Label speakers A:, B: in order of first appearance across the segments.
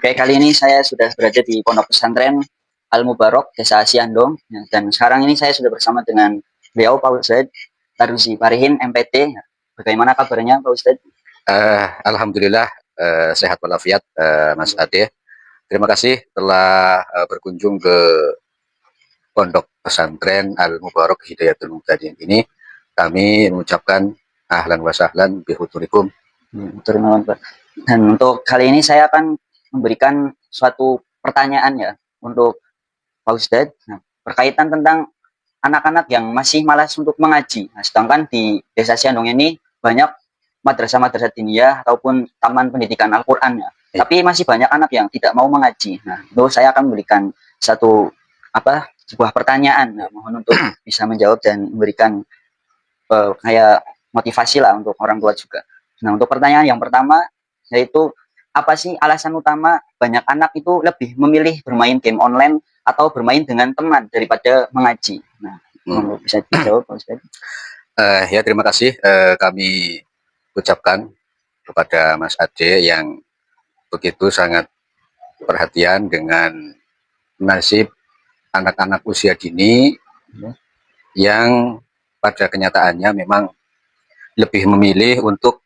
A: Oke, kali ini saya sudah berada di Pondok Pesantren Al Mubarok, Desa Siandong, ya, dan sekarang ini saya sudah bersama dengan beliau Pak Ustadz Taruzi Parihin MPT. Ya. Bagaimana kabarnya Pak Ustadz?
B: Alhamdulillah sehat walafiat, Mas Ade. Terima kasih telah berkunjung ke Pondok Pesantren Al Mubarok Hidayatul Muhtadin ini. Kami mengucapkan ahlan wa sahlan bihuturikum.
A: Terima kasih Pak. Dan untuk kali ini saya akan memberikan suatu pertanyaan ya untuk Pak Ustadz. Nah, berkaitan tentang anak-anak yang masih malas untuk mengaji. Nah, sedangkan di Desa Siandong ini banyak madrasah-madrasah diniyah ataupun taman pendidikan Al-Qur'an ya. Tapi masih banyak anak yang tidak mau mengaji. Nah, itu saya akan memberikan satu sebuah pertanyaan. Nah, mohon untuk bisa menjawab dan memberikan kayak motivasi lah untuk orang tua juga. Nah, untuk pertanyaan yang pertama yaitu apa sih alasan utama banyak anak itu lebih memilih bermain game online atau bermain dengan teman daripada mengaji? Nah, bisa dijawab Pak Ustadz.
B: Ya, terima kasih. Kami ucapkan kepada Mas Ade yang begitu sangat perhatian dengan nasib anak-anak usia dini yang pada kenyataannya memang lebih memilih untuk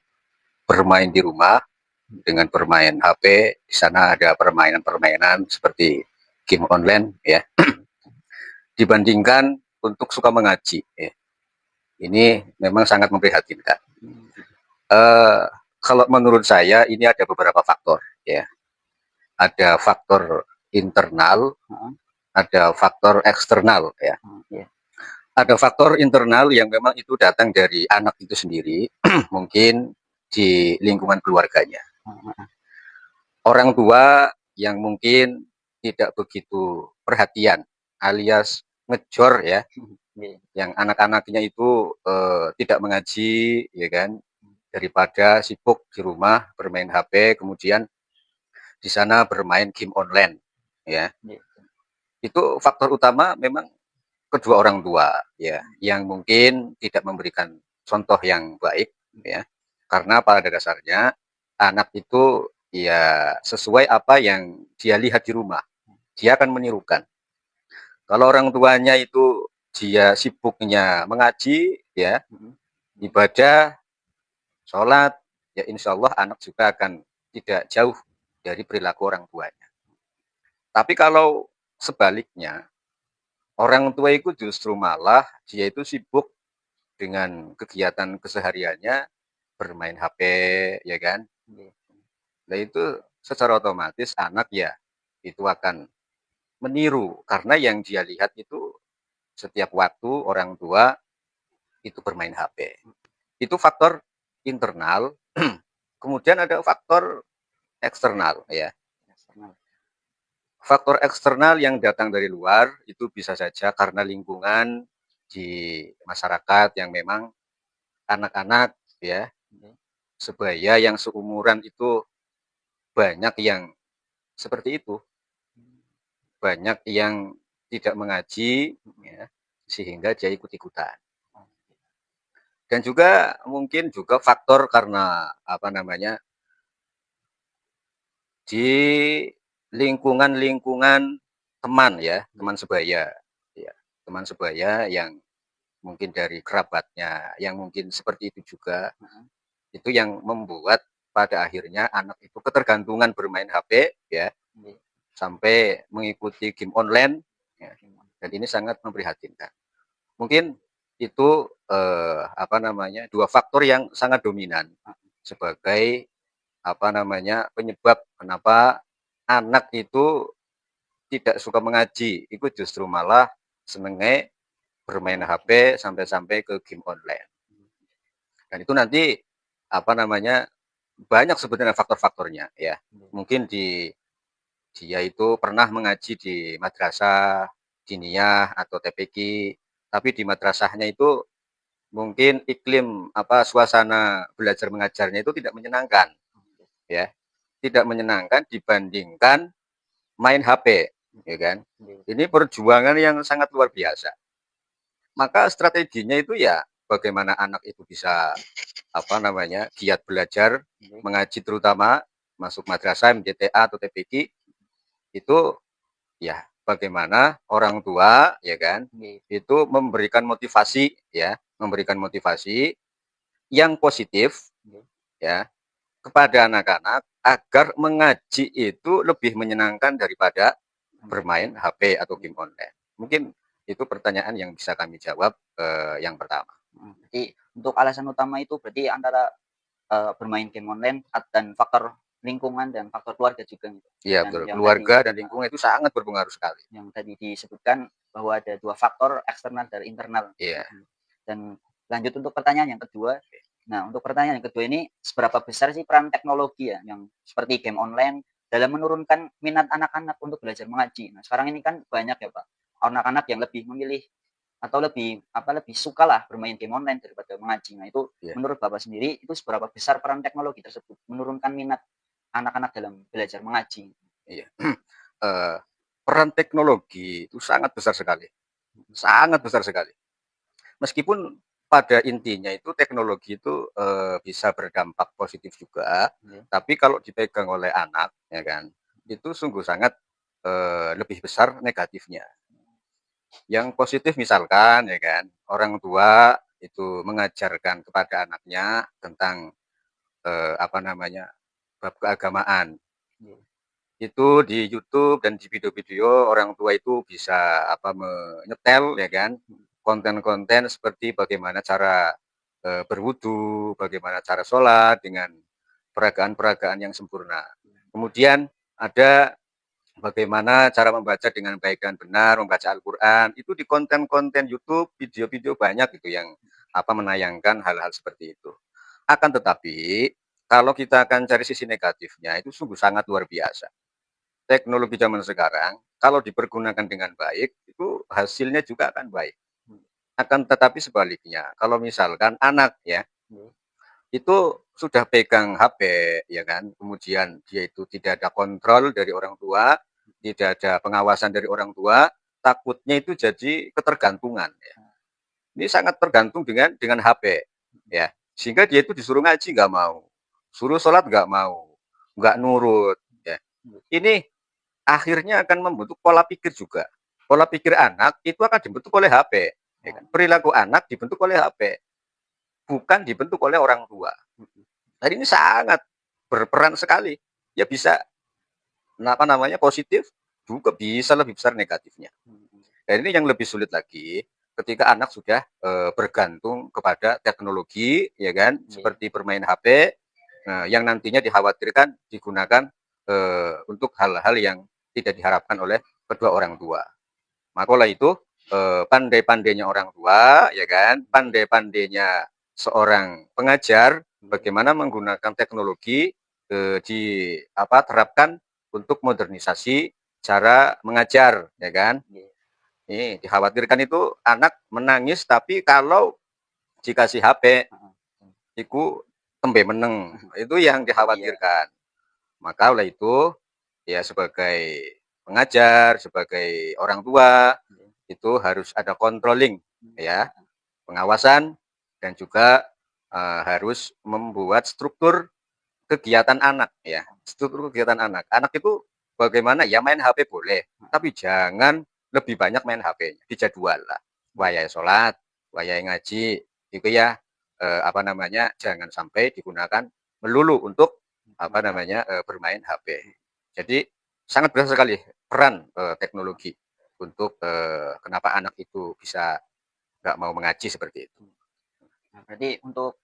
B: bermain di rumah dengan bermain HP. Di sana ada permainan-permainan seperti game online ya, dibandingkan untuk suka mengaji ya. Ini memang sangat memprihatinkan. Kalau menurut saya ini ada beberapa faktor ya. Ada faktor internal, ada faktor eksternal ya. Ada faktor internal yang memang itu datang dari anak itu sendiri, mungkin di lingkungan keluarganya. Orang tua yang mungkin tidak begitu perhatian alias ngejor ya, yang anak-anaknya itu tidak mengaji ya kan, daripada sibuk di rumah bermain HP, kemudian di sana bermain game online ya. Itu faktor utama memang kedua orang tua ya, yang mungkin tidak memberikan contoh yang baik ya, karena pada dasarnya anak itu ya sesuai apa yang dia lihat di rumah, dia akan menirukan. Kalau orang tuanya itu dia sibuknya mengaji ya, ibadah, sholat, ya insya Allah anak juga akan tidak jauh dari perilaku orang tuanya. Tapi kalau sebaliknya, orang tua itu justru malah dia itu sibuk dengan kegiatan kesehariannya, bermain HP ya kan. Nah itu secara otomatis anak ya itu akan meniru, karena yang dia lihat itu setiap waktu orang tua itu bermain HP. Itu faktor internal. Kemudian ada faktor eksternal ya. Faktor eksternal yang datang dari luar itu bisa saja karena lingkungan di masyarakat yang memang anak-anak ya sebaya yang seumuran itu banyak yang seperti itu, banyak yang tidak mengaji ya, sehingga dia ikut-ikutan. Dan juga mungkin juga faktor karena apa namanya, di lingkungan teman ya, teman sebaya ya, teman sebaya yang mungkin dari kerabatnya yang mungkin seperti itu juga, itu yang membuat pada akhirnya anak itu ketergantungan bermain HP ya, sampai mengikuti game online ya, dan ini sangat memprihatinkan. Mungkin itu apa namanya, dua faktor yang sangat dominan sebagai apa namanya penyebab kenapa anak itu tidak suka mengaji, itu justru malah senengnya bermain HP sampai-sampai ke game online. Dan itu nanti apa namanya banyak sebenarnya faktor-faktornya ya. Mungkin dia itu pernah mengaji di madrasah diniyah atau TPQ, tapi di madrasahnya itu mungkin iklim apa suasana belajar mengajarnya itu tidak menyenangkan ya, tidak menyenangkan dibandingkan main HP ya kan. Ini perjuangan yang sangat luar biasa. Maka strateginya itu ya bagaimana anak itu bisa apa namanya giat belajar mengaji terutama masuk madrasah, MTTA atau TPQ, itu ya bagaimana orang tua ya kan itu memberikan motivasi ya, memberikan motivasi yang positif ya kepada anak-anak agar mengaji itu lebih menyenangkan daripada bermain HP atau game online. Mungkin itu pertanyaan yang bisa kami jawab yang pertama.
A: Jadi untuk alasan utama itu berarti antara bermain game online dan faktor lingkungan dan faktor keluarga juga gitu.
B: Iya betul. Keluarga dan lingkungan itu sangat berpengaruh sekali.
A: Yang tadi disebutkan bahwa ada 2 faktor eksternal dan internal.
B: Iya.
A: Dan lanjut untuk pertanyaan yang kedua. Nah, untuk pertanyaan yang kedua ini, seberapa besar sih peran teknologi ya, yang seperti game online dalam menurunkan minat anak-anak untuk belajar mengaji? Nah, sekarang ini kan banyak ya Pak, anak-anak yang lebih memilih atau lebih suka lah bermain game online daripada mengaji. Nah, itu menurut Bapak sendiri, itu seberapa besar peran teknologi tersebut menurunkan minat anak-anak dalam belajar mengaji?
B: Iya. Peran teknologi itu sangat besar sekali. Sangat besar sekali. Meskipun pada intinya itu teknologi itu bisa berdampak positif juga, tapi kalau dipegang oleh anak, ya kan, itu sungguh sangat lebih besar negatifnya. Yang positif misalkan, ya kan, orang tua itu mengajarkan kepada anaknya tentang apa namanya bab keagamaan. Itu di YouTube dan di video-video orang tua itu bisa apa menyetel ya kan konten-konten seperti bagaimana cara berwudu, bagaimana cara sholat dengan peragaan-peragaan yang sempurna. Kemudian ada bagaimana cara membaca dengan baik dan benar, membaca Al-Quran. Itu di konten-konten YouTube, video-video banyak itu yang apa menayangkan hal-hal seperti itu. Akan tetapi kalau kita akan cari sisi negatifnya itu sungguh sangat luar biasa. Teknologi zaman sekarang kalau dipergunakan dengan baik itu hasilnya juga akan baik. Akan tetapi sebaliknya kalau misalkan anak ya itu sudah pegang HP ya kan, kemudian dia itu tidak ada kontrol dari orang tua, tidak ada pengawasan dari orang tua, takutnya itu jadi ketergantungan ya. Ini sangat tergantung dengan HP ya, sehingga dia itu disuruh ngaji nggak mau, suruh sholat nggak mau, nggak nurut ya. Ini akhirnya akan membentuk pola pikir juga. Pola pikir anak itu akan dibentuk oleh HP. Ya kan? Perilaku anak dibentuk oleh HP, bukan dibentuk oleh orang tua. Jadi ini sangat berperan sekali. Ya bisa apa namanya positif, juga bisa lebih besar negatifnya. Dan ini yang lebih sulit lagi ketika anak sudah bergantung kepada teknologi, ya kan, seperti bermain HP, yang nantinya dikhawatirkan digunakan untuk hal-hal yang tidak diharapkan oleh kedua orang tua. Maka oleh itu pandai-pandainya orang tua, ya kan, pandai-pandainya seorang pengajar, bagaimana menggunakan teknologi di apa terapkan untuk modernisasi cara mengajar, ya kan. Ini dikhawatirkan itu anak menangis, tapi kalau dikasih HP, itu tembe meneng, itu yang dikhawatirkan. Maka oleh itu ya sebagai pengajar, sebagai orang tua itu harus ada controlling ya, pengawasan dan juga harus membuat struktur kegiatan anak ya, struktur kegiatan anak. Anak itu bagaimana ya main HP boleh, tapi jangan lebih banyak main HP-nya, dijadwal lah. Wayai sholat, wayai ngaji, itu ya apa namanya jangan sampai digunakan melulu untuk apa namanya bermain HP. Jadi sangat besar sekali peran teknologi untuk kenapa anak itu bisa nggak mau mengaji seperti itu.
A: Nah, berarti untuk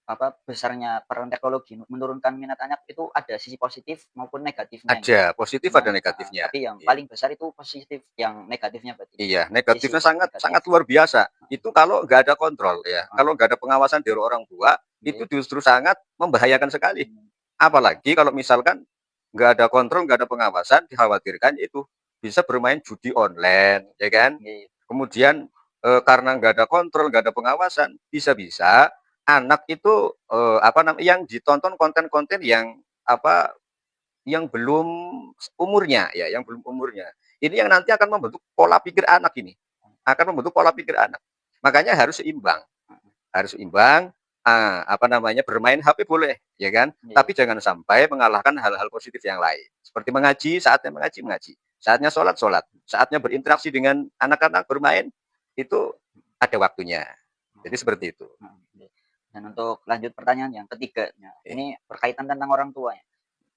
A: apa besarnya peran teknologi menurunkan minat anak itu ada sisi positif maupun negatifnya.
B: Ada positif, ada negatifnya.
A: Tapi yang paling besar itu positif, yang negatifnya berarti.
B: Iya, negatifnya sangat luar biasa. Itu kalau nggak ada kontrol ya, kalau nggak ada pengawasan dari orang tua, itu justru sangat membahayakan sekali. Apalagi kalau misalkan nggak ada kontrol, nggak ada pengawasan, dikhawatirkan itu bisa bermain judi online, ya kan? Kemudian karena nggak ada kontrol, nggak ada pengawasan, bisa-bisa anak itu apa namanya yang ditonton konten-konten yang apa yang belum umurnya ya, yang belum umurnya. Ini yang nanti akan membentuk pola pikir anak ini. Akan membentuk pola pikir anak. Makanya harus seimbang. Harus seimbang apa namanya, bermain HP boleh, ya kan?
A: Iya.
B: Tapi jangan sampai mengalahkan hal-hal positif yang lain. Seperti mengaji, saatnya mengaji, mengaji. Saatnya sholat, sholat. Saatnya berinteraksi dengan anak-anak bermain, itu ada waktunya. Jadi seperti itu.
A: Iya. Dan untuk lanjut pertanyaan yang ketiga, ya,
B: Eh,
A: ini berkaitan tentang orang tua ya.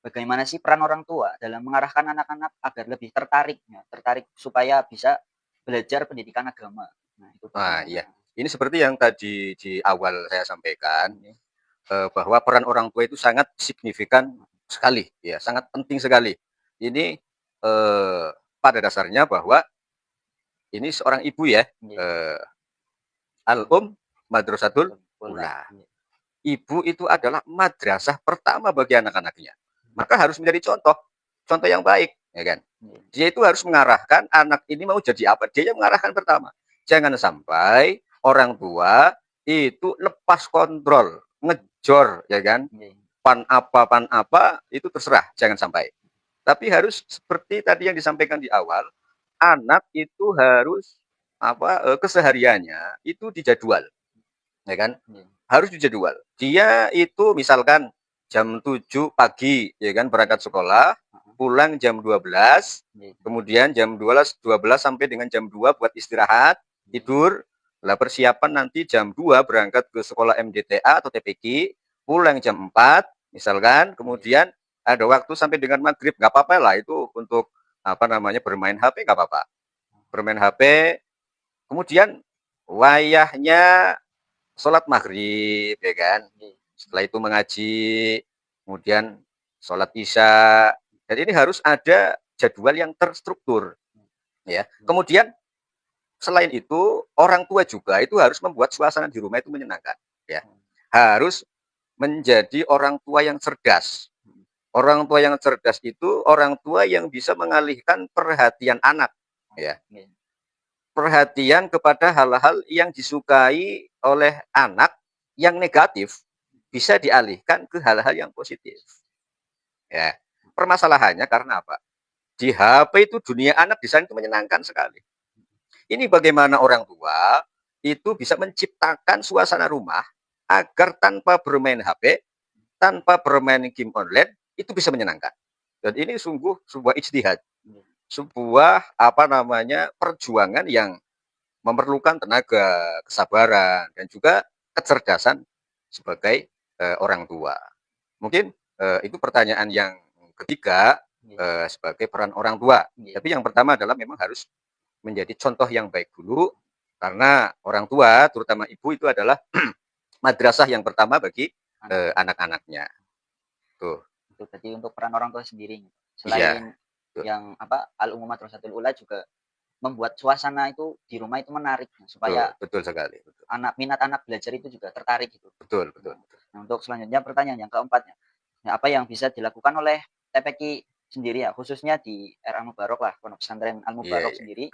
A: Bagaimana sih peran orang tua dalam mengarahkan anak-anak agar lebih tertarik, ya, tertarik supaya bisa belajar pendidikan agama? Nah, itu
B: Iya.
A: bagaimana?
B: Ini seperti yang tadi di awal saya sampaikan,
A: Oke.
B: bahwa peran orang tua itu sangat signifikan sekali, ya, sangat penting sekali. Ini pada dasarnya bahwa ini seorang ibu ya,
A: Iya.
B: eh, al-um madrasatul
A: Bola.
B: ula.
A: Iya.
B: Ibu itu adalah madrasah pertama bagi anak-anaknya. Maka harus menjadi contoh, contoh yang baik, ya kan?
A: Iya.
B: Dia itu harus mengarahkan anak ini mau jadi apa. Dia yang mengarahkan pertama. Jangan sampai orang tua itu lepas kontrol, ngejor, ya kan?
A: Iya.
B: Pan apa itu terserah, jangan sampai. Tapi harus seperti tadi yang disampaikan di awal, anak itu harus kesehariannya itu dijadwal, ya kan?
A: Iya.
B: Harus dijadwal. Dia itu misalkan jam 7 pagi, ya kan, berangkat sekolah, pulang jam 12,
A: Iya.
B: kemudian jam 12 sampai dengan jam 2 buat istirahat, tidur, lah persiapan nanti jam 2 berangkat ke sekolah MDTA atau TPQ, pulang jam 4, misalkan, kemudian ada waktu sampai dengan maghrib, nggak apa-apa lah itu untuk apa namanya bermain HP nggak apa-apa. Bermain HP, kemudian wayahnya sholat maghrib, ya kan?
A: Iya.
B: Setelah itu mengaji, kemudian sholat isya. Dan ini harus ada jadwal yang terstruktur, ya. Kemudian selain itu orang tua juga itu harus membuat suasana di rumah itu menyenangkan, ya. Harus menjadi orang tua yang cerdas. Orang tua yang cerdas itu orang tua yang bisa mengalihkan perhatian anak, ya.
A: Iya.
B: Perhatian kepada hal-hal yang disukai oleh anak yang negatif bisa dialihkan ke hal-hal yang positif. Ya, permasalahannya karena apa? Di HP itu dunia anak di sana itu menyenangkan sekali. Ini bagaimana orang tua itu bisa menciptakan suasana rumah agar tanpa bermain HP, tanpa bermain game online itu bisa menyenangkan. Dan ini sungguh sebuah ijtihad,
A: Iya.
B: sebuah apa namanya perjuangan yang memerlukan tenaga, kesabaran, dan juga kecerdasan sebagai orang tua. Mungkin itu pertanyaan yang ketiga
A: Iya.
B: sebagai peran orang tua.
A: Iya.
B: Tapi yang pertama adalah memang harus menjadi contoh yang baik dulu, karena orang tua, terutama ibu itu adalah madrasah yang pertama bagi anak-anaknya. Tuh,
A: Itu tadi untuk peran orang tua sendiri.
B: iya,
A: Selain
B: tuh,
A: yang apa Al-Ummah Madrasatul Ula juga membuat suasana itu di rumah itu menarik supaya
B: tuh, betul sekali, betul,
A: minat anak belajar itu juga tertarik gitu.
B: betul, betul,
A: Nah,
B: betul.
A: untuk selanjutnya pertanyaan yang keempatnya, ya, apa yang bisa dilakukan oleh TPQ sendiri ya, khususnya di R Al Mubarok lah, Pondok Pesantren Al
B: Iya,
A: Mubarok
B: iya,
A: sendiri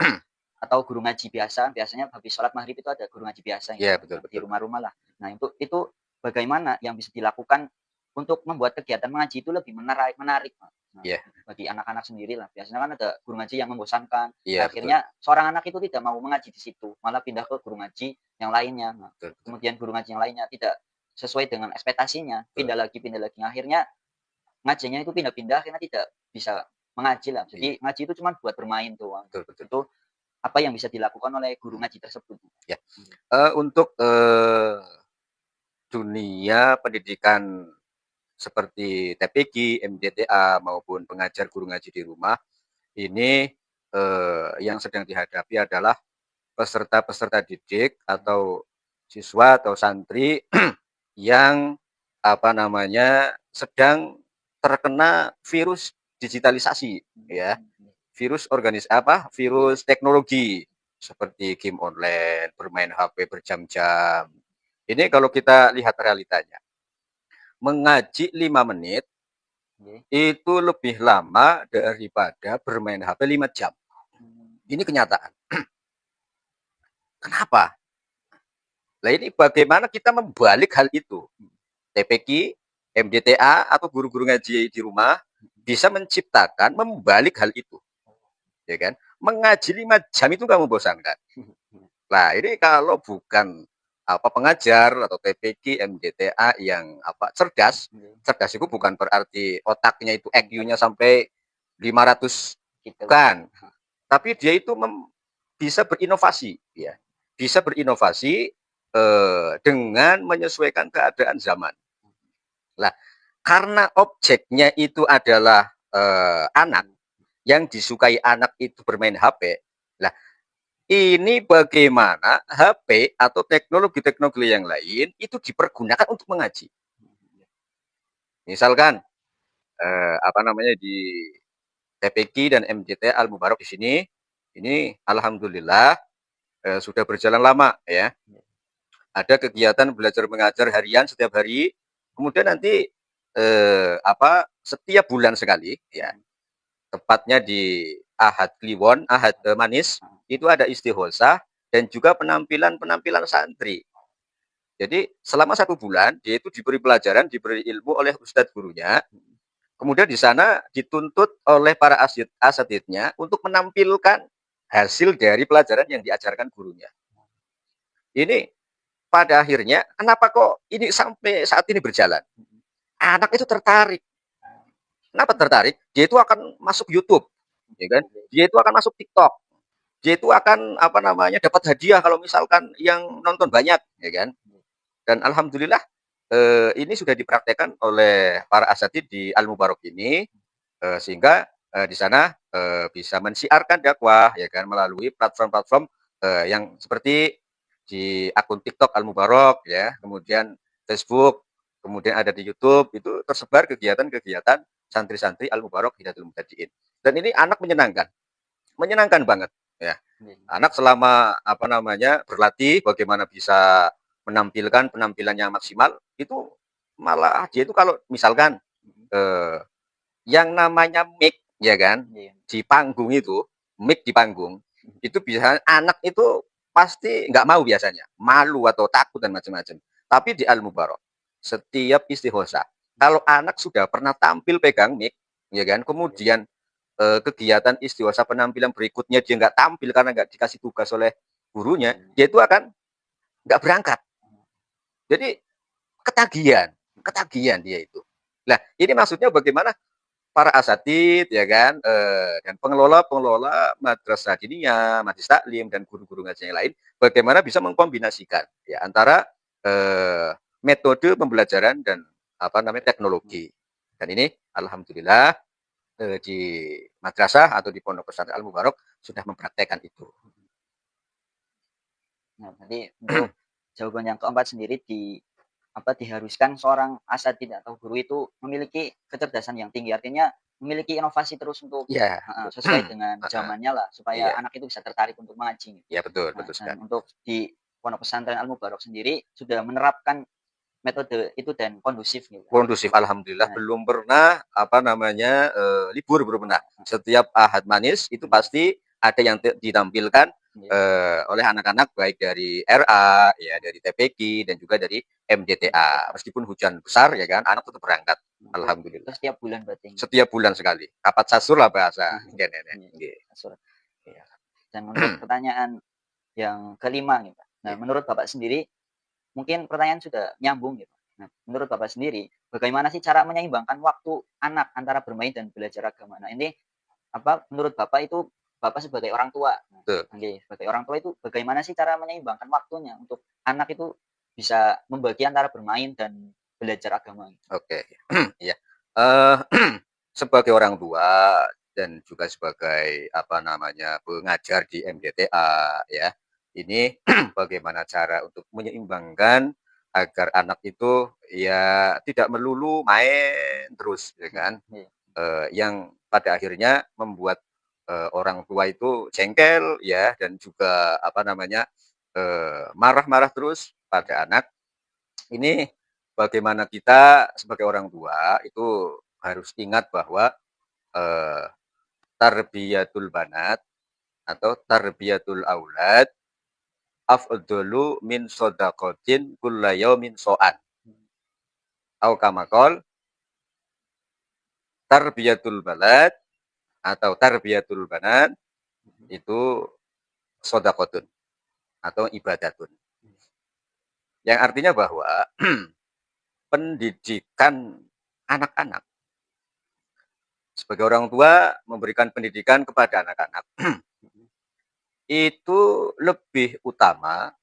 A: atau guru ngaji biasa, biasanya habis sholat maghrib itu ada guru ngaji biasa
B: iya,
A: gitu,
B: betul,
A: di
B: betul, betul.
A: rumah-rumah lah. Nah itu bagaimana yang bisa dilakukan untuk membuat kegiatan mengaji itu lebih menarik, menarik. Nah,
B: Iya,
A: bagi anak-anak sendiri lah. Biasanya kan ada guru ngaji yang membosankan. Nah,
B: iya, betul,
A: akhirnya seorang anak itu tidak mau mengaji di situ, malah pindah ke guru ngaji yang lainnya. Nah,
B: betul, betul,
A: kemudian guru ngaji yang lainnya tidak sesuai dengan ekspektasinya,
B: betul.
A: pindah lagi, pindah lagi. Akhirnya ngajinya itu pindah-pindah, akhirnya tidak bisa mengaji lah.
B: Iya,
A: Jadi ngaji itu cuma buat bermain doang.
B: betul, betul.
A: Itu apa yang bisa dilakukan oleh guru ngaji tersebut.
B: Ya, untuk dunia pendidikan seperti TPQ, MDTA maupun pengajar guru ngaji di rumah ini yang sedang dihadapi adalah peserta-peserta didik atau siswa atau santri yang apa namanya sedang terkena virus digitalisasi, ya, virus teknologi seperti game online, bermain HP berjam-jam. Ini kalau kita lihat realitanya, mengaji 5 menit
A: Oke.
B: itu lebih lama daripada bermain HP 5 jam. Ini kenyataan. Kenapa? Nah ini bagaimana kita membalik hal itu? TPQ, MDTA, atau guru-guru ngaji di rumah bisa menciptakan, membalik hal itu. Ya kan? Mengaji 5 jam itu nggak membosankan. Nah ini kalau bukan apa pengajar atau TPQ, MDTA yang apa cerdas. Cerdas itu bukan berarti otaknya itu IQ-nya sampai 500
A: Gitu.
B: kan. Tapi dia itu bisa berinovasi ya. Bisa berinovasi dengan menyesuaikan keadaan zaman. Lah, karena objeknya itu adalah anak, yang disukai anak itu bermain HP. Lah, ini bagaimana HP atau teknologi-teknologi yang lain itu dipergunakan untuk mengaji. Misalkan apa namanya di TPQ dan MJT Al Mubarak di sini, ini alhamdulillah sudah berjalan lama ya. Ada kegiatan belajar mengajar harian setiap hari. Kemudian nanti apa setiap bulan sekali ya. Tepatnya di Ahad Kliwon, Ahad Manis, itu ada istighosa dan juga penampilan-penampilan santri. Jadi selama 1 bulan dia itu diberi pelajaran, diberi ilmu oleh ustadz gurunya. Kemudian di sana dituntut oleh para asatidnya untuk menampilkan hasil dari pelajaran yang diajarkan gurunya. Ini pada akhirnya kenapa kok ini sampai saat ini berjalan? Anak itu tertarik. Kenapa tertarik? Dia itu akan masuk YouTube, ya kan? Dia itu akan masuk TikTok. Dia itu akan apa namanya dapat hadiah kalau misalkan yang nonton banyak, ya kan? Dan alhamdulillah ini sudah dipraktekkan oleh para asatid di Al Mubarak ini sehingga di sana bisa mensiarkan dakwah ya kan melalui platform-platform yang seperti di akun TikTok Al Mubarak ya, kemudian Facebook, kemudian ada di YouTube, itu tersebar kegiatan-kegiatan santri-santri Al Mubarak Hidayatul Mubtadiin. Dan ini anak menyenangkan banget ya. Anak selama apa namanya berlatih bagaimana bisa menampilkan penampilan yang maksimal, itu malah dia itu kalau misalkan yang namanya mic ya kan di panggung itu, mic di panggung itu bisa anak itu pasti nggak mau biasanya, malu atau takut dan macam-macam. Tapi di Al Mubarak setiap istighosa kalau anak sudah pernah tampil pegang mic ya kan, kemudian kegiatan istighosa penampilan berikutnya dia nggak tampil karena nggak dikasih tugas oleh gurunya, dia itu akan nggak berangkat. Jadi ketagihan, ketagihan dia itu. Nah, ini maksudnya bagaimana para asatid ya kan dan pengelola-pengelola madrasah diniyah, majelis taklim dan guru-guru ngaji yang lain bagaimana bisa mengkombinasikan ya antara metode pembelajaran dan apa namanya teknologi. Dan ini alhamdulillah di madrasah atau di pondok pesantren Al Mubarak sudah mempraktekkan itu.
A: Nah, nanti untuk jawaban yang keempat sendiri diharuskan seorang asatid atau guru itu memiliki kecerdasan yang tinggi, artinya memiliki inovasi terus untuk
B: Ya,
A: sesuai dengan zamannya lah supaya
B: iya.
A: anak itu bisa tertarik untuk mengaji.
B: Ya betul,
A: Nah,
B: betul
A: dan
B: sekali.
A: untuk di Pondok Pesantren Al Mubarak sendiri sudah menerapkan metode itu dan kondusif gitu.
B: Kondusif, alhamdulillah belum pernah apa namanya libur belum pernah. Setiap Ahad Manis itu pasti ada yang ditampilkan oleh anak-anak baik dari RA ya dari TPQ dan juga dari MDTA. Meskipun hujan besar ya kan anak tetap berangkat. Alhamdulillah.
A: Setiap bulan berarti.
B: Setiap bulan sekali. Kapat sasur lah bahasa.
A: Dan untuk pertanyaan yang kelima gitu. Nah, menurut Bapak sendiri mungkin pertanyaan sudah nyambung gitu. Nah, menurut Bapak sendiri, bagaimana sih cara menyeimbangkan waktu anak antara bermain dan belajar agama? Nah, ini apa menurut Bapak itu Bapak sebagai orang tua. Nah, sebagai orang tua itu bagaimana sih cara menyeimbangkan waktunya untuk anak itu bisa membagi antara bermain dan belajar agama?
B: Oke. Ya. Sebagai orang tua dan juga sebagai apa namanya pengajar di MDTA ya. Ini bagaimana cara untuk menyeimbangkan agar anak itu ya tidak melulu main terus ya kan. Yang pada akhirnya membuat orang tua itu jengkel ya dan juga apa namanya marah-marah terus pada anak. Ini bagaimana kita sebagai orang tua itu harus ingat bahwa tarbiyatul banat atau tarbiyatul aulad afdalu min shadaqatin kulla yaumin so'an. Au kamakol tarbiyatul balad atau tarbiyatul banat itu shadaqatun atau ibadatun. Yang artinya bahwa pendidikan anak-anak, sebagai orang tua memberikan pendidikan kepada anak-anak itu lebih utama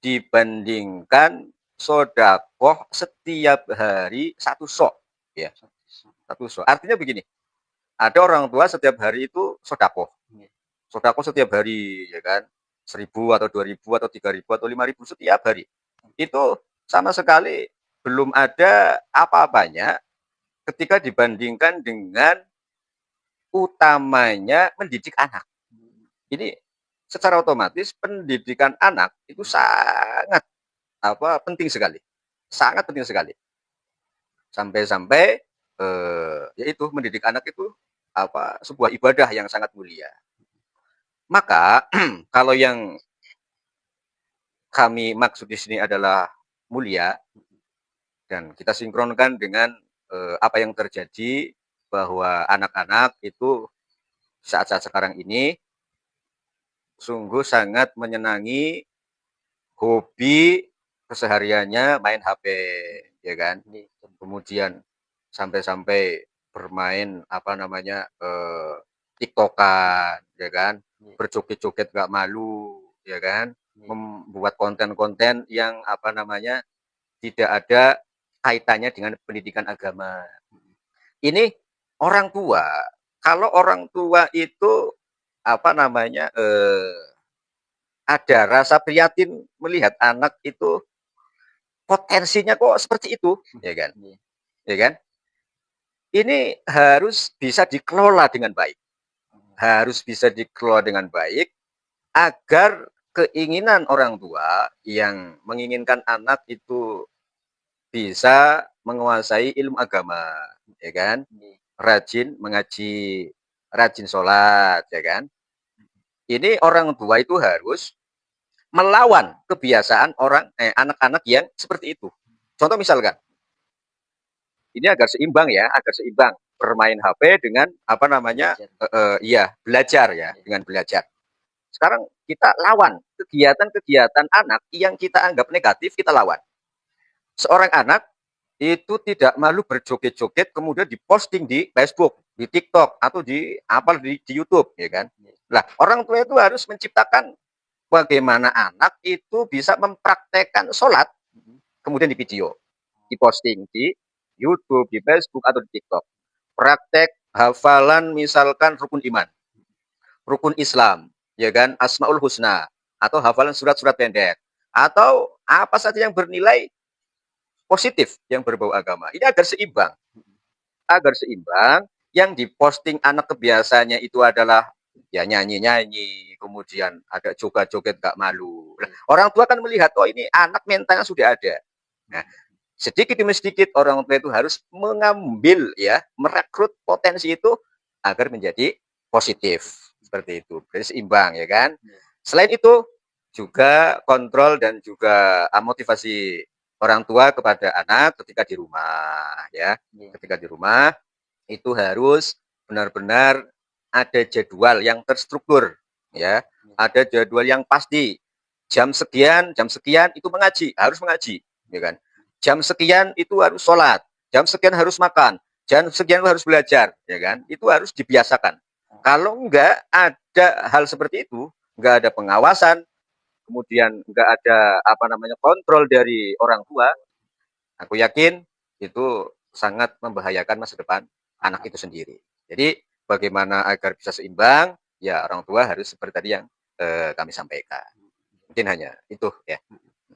B: dibandingkan sodakoh setiap hari satu sok, ya, satu sok. Artinya begini, ada orang tua setiap hari itu sodakoh setiap hari, ya kan, 1.000 atau 2.000 atau 3.000 atau 5.000 setiap hari. Itu sama sekali belum ada apa-apanya ketika dibandingkan dengan utamanya mendidik anak. Ini secara otomatis pendidikan anak itu sangat penting sekali, sangat penting sekali. Sampai-sampai yaitu mendidik anak itu sebuah ibadah yang sangat mulia. Maka kalau yang kami maksud di sini adalah mulia dan kita sinkronkan dengan apa yang terjadi bahwa anak-anak itu saat-saat sekarang ini sungguh sangat menyenangi hobi kesehariannya main HP, ya kan? Kemudian sampai-sampai bermain TikTokan, ya kan? Berjoget-joget gak malu, ya kan? Membuat konten-konten yang tidak ada kaitannya dengan pendidikan agama. Ini orang tua, kalau orang tua itu ada rasa prihatin melihat anak itu potensinya kok seperti itu, ya kan? Ya kan? Ini harus bisa dikelola dengan baik. Harus bisa dikelola dengan baik agar keinginan orang tua yang menginginkan anak itu bisa menguasai ilmu agama, ya kan? Rajin mengaji, rajin sholat, ya kan? Ini orang tua itu harus melawan kebiasaan anak-anak yang seperti itu. Contoh misalkan, ini agar seimbang ya, agar seimbang bermain HP dengan belajar ya, dengan belajar. Sekarang kita lawan kegiatan-kegiatan anak yang kita anggap negatif, kita lawan. Seorang anak itu tidak malu berjoget-joget kemudian diposting di Facebook, di TikTok atau di YouTube, ya kan? Lah, orang tua itu harus menciptakan bagaimana anak itu bisa mempraktekkan sholat kemudian di video, diposting di YouTube, di Facebook atau di TikTok. Praktek hafalan misalkan rukun iman, rukun Islam, ya kan, Asmaul Husna atau hafalan surat-surat pendek atau apa saja yang bernilai positif yang berbau agama. Ini agar seimbang. Agar seimbang, yang diposting anak kebiasaannya itu adalah ya nyanyi-nyanyi, kemudian ada joget-joget gak malu. Nah, orang tua kan melihat, oh ini anak mentalnya sudah ada. Nah, sedikit demi sedikit orang tua itu harus mengambil ya, merekrut potensi itu agar menjadi positif. Seperti itu. Jadi seimbang ya kan. Selain itu juga kontrol dan juga motivasi orang tua kepada anak ketika di rumah ya. Ketika di rumah itu harus benar-benar ada jadwal yang terstruktur ya. Ada jadwal yang pasti. Jam sekian itu mengaji, harus mengaji, ya kan? Jam sekian itu harus sholat, jam sekian harus makan, jam sekian harus belajar, ya kan? Itu harus dibiasakan. Kalau enggak ada hal seperti itu, enggak ada pengawasan, kemudian enggak ada kontrol dari orang tua, aku yakin itu sangat membahayakan masa depan anak itu sendiri. Jadi bagaimana agar bisa seimbang? Ya orang tua harus seperti tadi yang kami sampaikan. Mungkin hanya itu ya.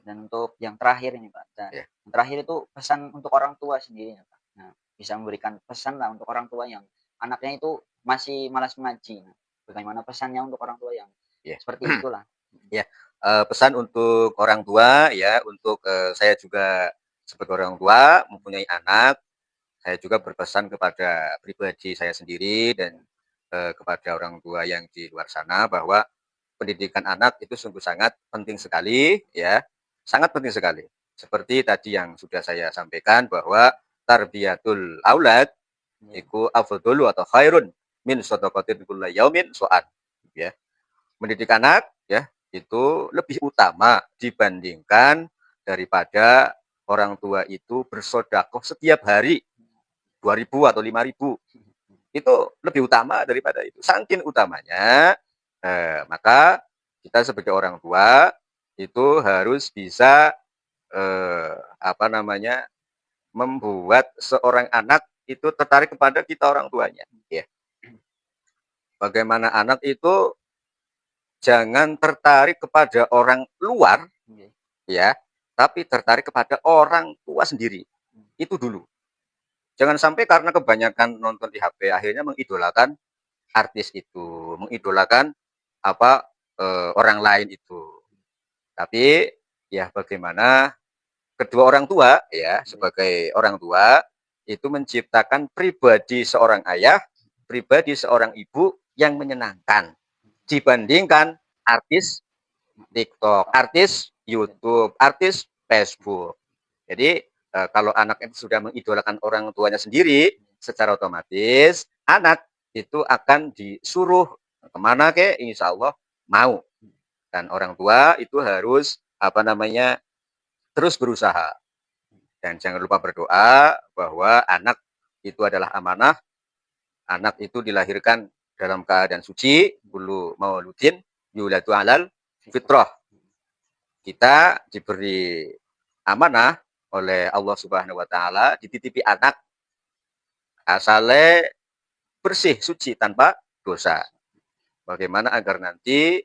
A: Dan untuk yang terakhir ini Pak, yang terakhir itu pesan untuk orang tua sendiri Pak. Nah, bisa memberikan pesan lah untuk orang tua yang anaknya itu masih malas mengaji. Nah, bagaimana pesannya untuk orang tua yang seperti itulah?
B: Ya, pesan untuk orang tua ya, untuk saya juga sebagai orang tua mempunyai anak, saya juga berpesan kepada pribadi saya sendiri dan kepada orang tua yang di luar sana bahwa pendidikan anak itu sungguh sangat penting sekali ya, sangat penting sekali. Seperti tadi yang sudah saya sampaikan bahwa tarbiyatul aulad iku afdhalu atau khairun min shadaqatin kullu yaumin so'an ya. Mendidik anak ya itu lebih utama dibandingkan daripada orang tua itu bersedekah setiap hari 2.000 atau 5.000. Itu lebih utama daripada itu. Saking utamanya, maka kita sebagai orang tua itu harus bisa membuat seorang anak itu tertarik kepada kita orang tuanya. Ya. Bagaimana anak itu jangan tertarik kepada orang luar, ya, tapi tertarik kepada orang tua sendiri. Itu dulu. Jangan sampai karena kebanyakan nonton di HP akhirnya mengidolakan artis itu, mengidolakan orang lain itu. Tapi ya bagaimana kedua orang tua ya sebagai orang tua itu menciptakan pribadi seorang ayah, pribadi seorang ibu yang menyenangkan dibandingkan artis TikTok, artis YouTube, artis Facebook. Jadi kalau anak itu sudah mengidolakan orang tuanya sendiri, secara otomatis anak itu akan disuruh kemana ke, insya Allah mau. Dan orang tua itu harus terus berusaha. Dan jangan lupa berdoa bahwa anak itu adalah amanah, anak itu dilahirkan dalam keadaan suci, bulu mauludin, yuladu alal fitrah. Kita diberi amanah oleh Allah Subhanahu wa taala dititipi anak asalnya bersih suci tanpa dosa. Bagaimana agar nanti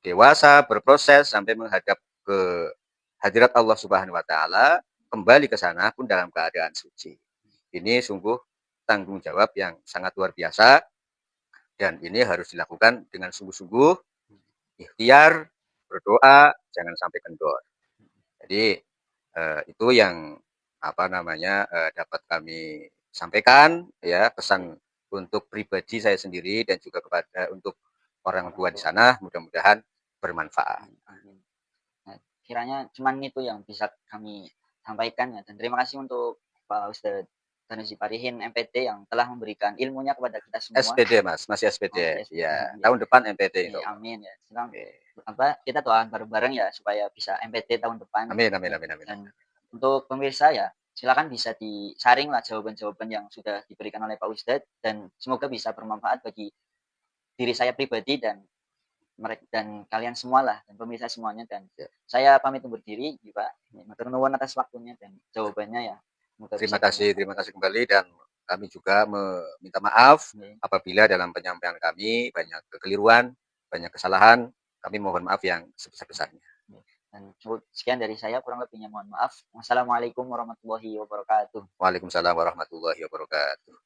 B: dewasa berproses sampai menghadap ke hadirat Allah Subhanahu wa taala kembali ke sana pun dalam keadaan suci. Ini sungguh tanggung jawab yang sangat luar biasa dan ini harus dilakukan dengan sungguh-sungguh, ikhtiar, berdoa, jangan sampai kendor. Jadi itu yang dapat kami sampaikan ya, pesan untuk pribadi saya sendiri dan juga kepada untuk orang tua di sana, mudah-mudahan bermanfaat.
A: Nah, kiranya cuman itu yang bisa kami sampaikan ya, dan terima kasih untuk Pak Ustadz Sanusi Parihin MPT yang telah memberikan ilmunya kepada kita semua.
B: SPD Mas, masih SPD.
A: SPD.
B: Ya, tahun depan MPT itu.
A: Amin ya. Sekarang kita doakan bareng-bareng ya supaya bisa MPT tahun depan.
B: Amin.
A: Dan untuk pemirsa ya, silakan bisa disaring lah jawaban-jawaban yang sudah diberikan oleh Pak Ustadz dan semoga bisa bermanfaat bagi diri saya pribadi dan mereka dan kalian semua lah dan pemirsa semuanya, dan saya pamit undur diri Pak. Matur nuwun atas waktunya dan jawabannya ya.
B: Terima kasih kembali dan kami juga meminta maaf apabila dalam penyampaian kami banyak kekeliruan, banyak kesalahan. Kami mohon maaf yang sebesar-besarnya.
A: Dan sekian dari saya, kurang lebihnya mohon maaf. Wassalamualaikum warahmatullahi wabarakatuh.
B: Waalaikumsalam warahmatullahi wabarakatuh.